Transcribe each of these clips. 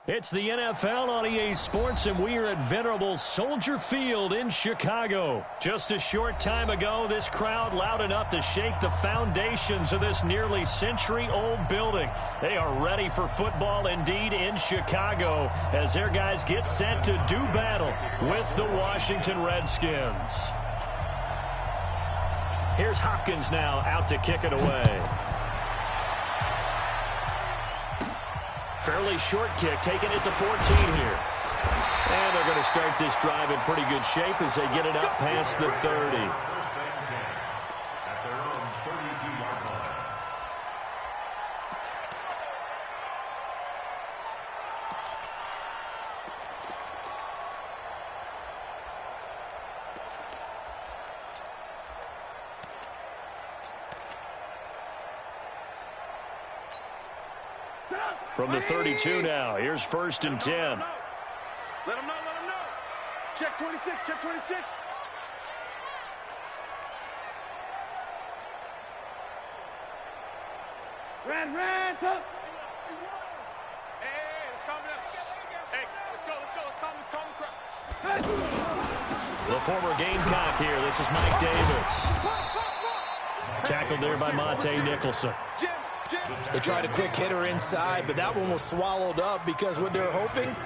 It's the NFL on EA Sports, and we are at venerable Soldier Field in Chicago. Just a short time ago, this crowd loud enough to shake the foundations of this nearly century-old building. They are ready for football indeed in Chicago as their guys get set to do battle with the Washington Redskins. Here's Hopkins now out to kick it away. Fairly short kick, taking it to 14 here. And they're going to start this drive in pretty good shape as they get it up past the 30. From the 32 now, here's 1st and 10. Let him know. Check 26, check 26. Red, up. Hey, let's calm down. Hey, let's go, let's calm the crowd. The former Gamecock here, this is Mike Davis. Tackled there by Monte Nicholson. They tried a quick hitter inside, but that one was swallowed up because what they're hoping,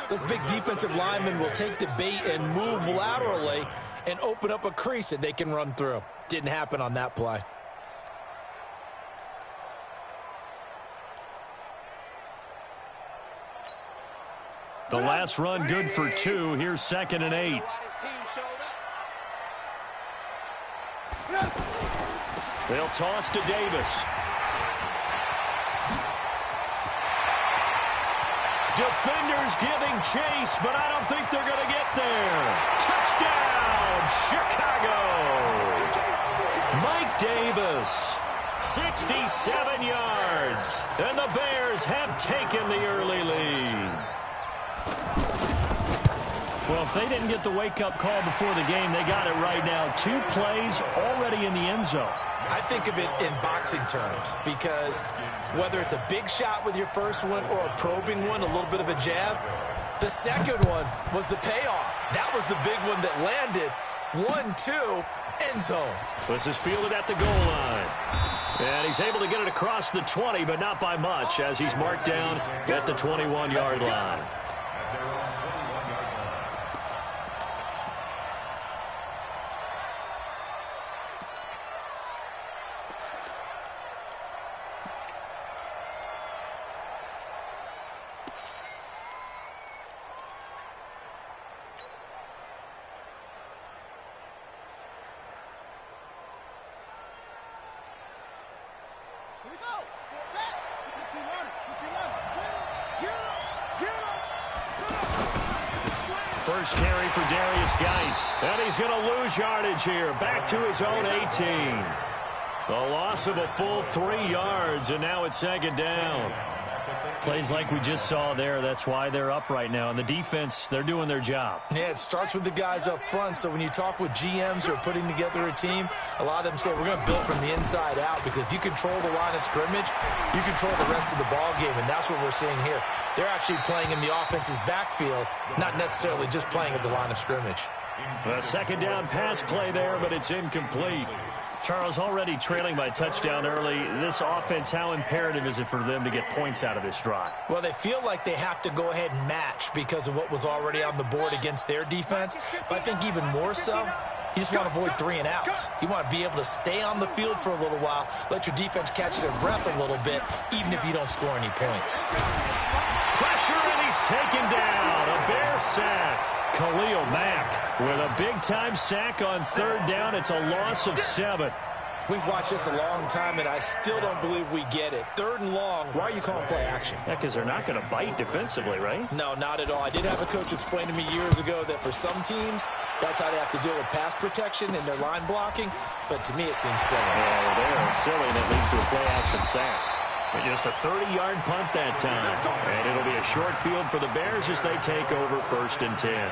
those big defensive linemen will take the bait and move laterally and open up a crease that they can run through. Didn't happen on that play. The last run good for 2. Here's 2nd and 8. They'll toss to Davis. Defenders giving chase, but I don't think they're going to get there. Touchdown, Chicago. Mike Davis, 67 yards. And the Bears have taken the early lead. Well, if they didn't get the wake-up call before the game, they got it right now. 2 plays already in the end zone. I think of it in boxing terms because whether it's a big shot with your first one or a probing one, a little bit of a jab, the second one was the payoff. That was the big one that landed. 1-2, end zone. This is fielded at the goal line. And he's able to get it across the 20, but not by much as he's marked down at the 21-yard line. First carry for Darius Geis. And he's going to lose yardage here. Back to his own 18. The loss of a full 3 yards, and now it's 2nd down. Plays like we just saw there. That's why they're up right now. And the defense, they're doing their job. Yeah, it starts with the guys up front. So when you talk with GMs who are putting together a team, a lot of them say we're going to build from the inside out because if you control the line of scrimmage, you control the rest of the ball game, and that's what we're seeing here. They're actually playing in the offense's backfield, not necessarily just playing at the line of scrimmage. A 2nd down pass play there, but it's incomplete. Charles, already trailing by touchdown early. This offense, how imperative is it for them to get points out of this drive? Well, they feel like they have to go ahead and match because of what was already on the board against their defense. But I think even more so, you just want to avoid 3 and outs. You want to be able to stay on the field for a little while, let your defense catch their breath a little bit, even if you don't score any points. Pressure, and he's taken down. A Bear sack. Khalil Mack with a big-time sack on 3rd down. It's a loss of 7. We've watched this a long time, and I still don't believe we get it. 3rd and long, why are you calling play action? Yeah, because they're not going to bite defensively, right? No, not at all. I did have a coach explain to me years ago that for some teams, that's how they have to deal with pass protection and their line blocking. But to me, it seems silly. Yeah, they're silly, and it leads to a play-action sack. But just a 30-yard punt that time. And it'll be a short field for the Bears as they take over 1st and 10.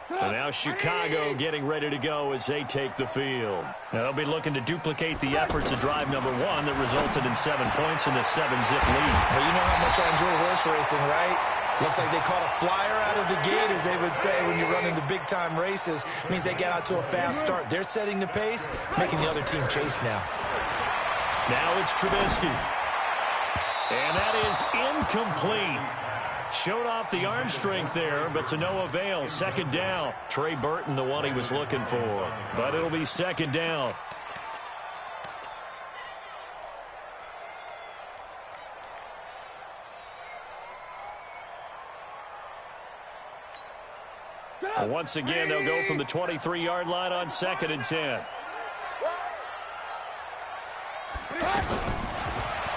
And now Chicago getting ready to go as they take the field. Now they'll be looking to duplicate the efforts of drive number 1 that resulted in 7 points in the 7-zip lead. Well, you know how much I enjoy horse racing, right? Looks like they caught a flyer out of the gate, as they would say when you're running the big-time races. It means they get out to a fast start. They're setting the pace, making the other team chase now. Now it's Trubisky. And that is incomplete. Showed off the arm strength there, but to no avail. Second down. Trey Burton, the one he was looking for. But it'll be second down. Once again, they'll go from the 23-yard line on 2nd and 10.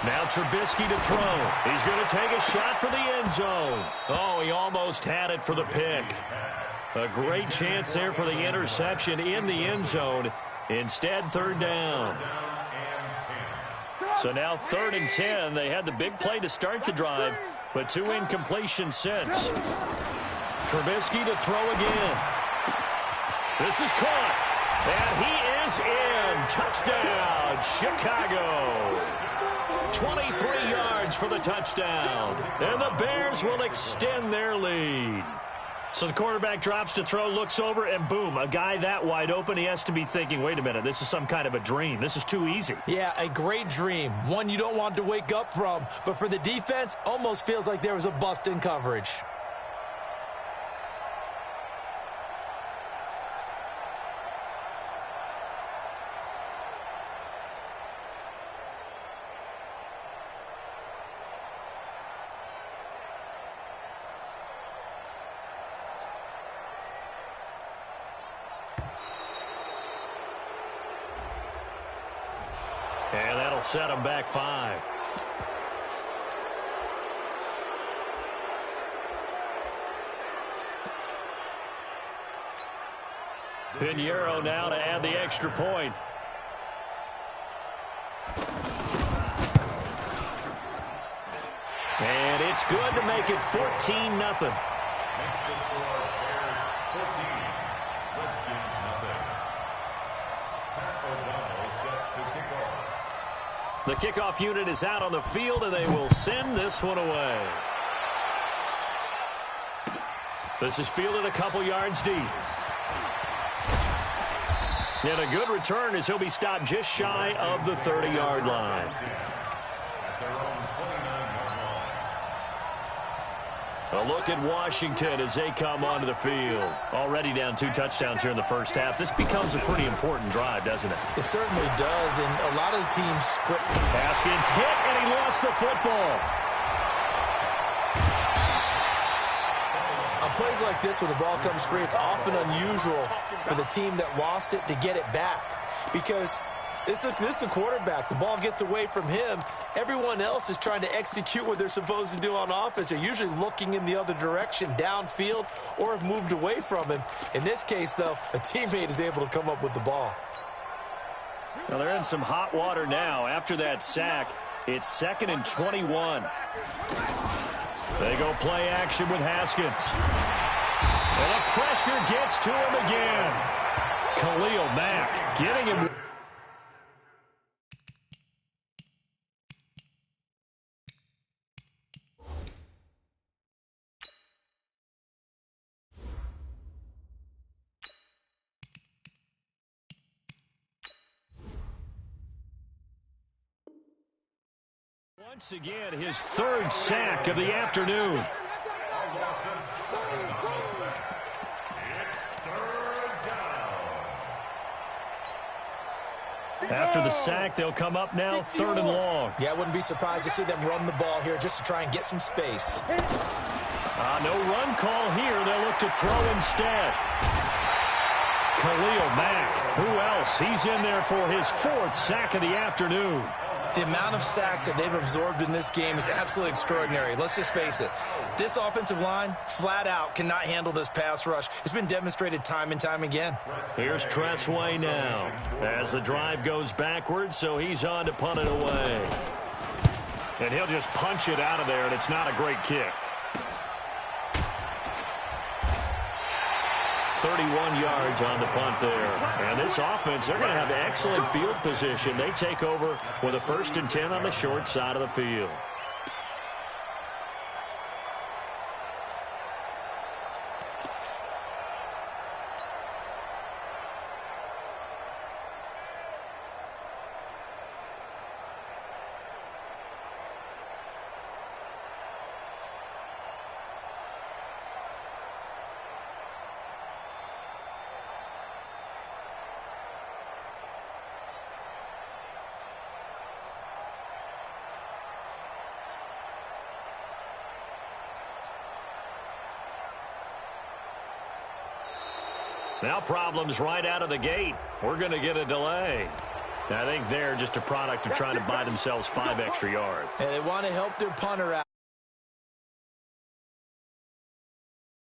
Now Trubisky to throw. He's going to take a shot for the end zone. Oh, he almost had it for the pick. A great chance there for the interception in the end zone. Instead, 3rd down. So now 3rd and 10. They had the big play to start the drive, but 2 incompletions since. Trubisky to throw again. This is caught. And he is in. Touchdown, Chicago. 23 yards for the touchdown. And the Bears will extend their lead. So the quarterback drops to throw, looks over, and boom, a guy that wide open, he has to be thinking, wait a minute, this is some kind of a dream. This is too easy. Yeah, a great dream. One you don't want to wake up from. But for the defense, almost feels like there was a bust in coverage. And that'll set him back 5. Pinheiro now to add the extra point. And it's good to make it 14-0. Makes the score Bears 14, Redskins nothing. Pat O'Donnell set to kick off. The kickoff unit is out on the field, and they will send this one away. This is fielded a couple yards deep. And a good return as he'll be stopped just shy of the 30-yard line. A look at Washington as they come onto the field. Already down 2 touchdowns here in the first half. This becomes a pretty important drive, doesn't it? It certainly does, and a lot of the teams script. Haskins hit, and he lost the football. On plays like this where the ball comes free, it's often unusual for the team that lost it to get it back. Because this is the quarterback. The ball gets away from him. Everyone else is trying to execute what they're supposed to do on offense. They're usually looking in the other direction, downfield, or have moved away from him. In this case, though, a teammate is able to come up with the ball. Well, they're in some hot water now. After that sack, it's 2nd and 21. They go play action with Haskins. And the pressure gets to him again. Khalil Mack getting him. Once again, his 3rd sack of the afternoon. After the sack, they'll come up now 3rd and long. Yeah, I wouldn't be surprised to see them run the ball here just to try and get some space. No run call here. They'll look to throw instead. Khalil Mack. Who else? He's in there for his 4th sack of the afternoon. The amount of sacks that they've absorbed in this game is absolutely extraordinary. Let's just face it. This offensive line, flat out, cannot handle this pass rush. It's been demonstrated time and time again. Here's Tressway now as the drive goes backwards, so he's on to punt it away. And he'll just punch it out of there, and it's not a great kick. 31 yards on the punt there. And this offense, they're going to have excellent field position. They take over with a 1st and 10 on the short side of the field. Now problems right out of the gate. We're going to get a delay. I think they're just a product of trying to buy themselves 5 extra yards. And they want to help their punter out.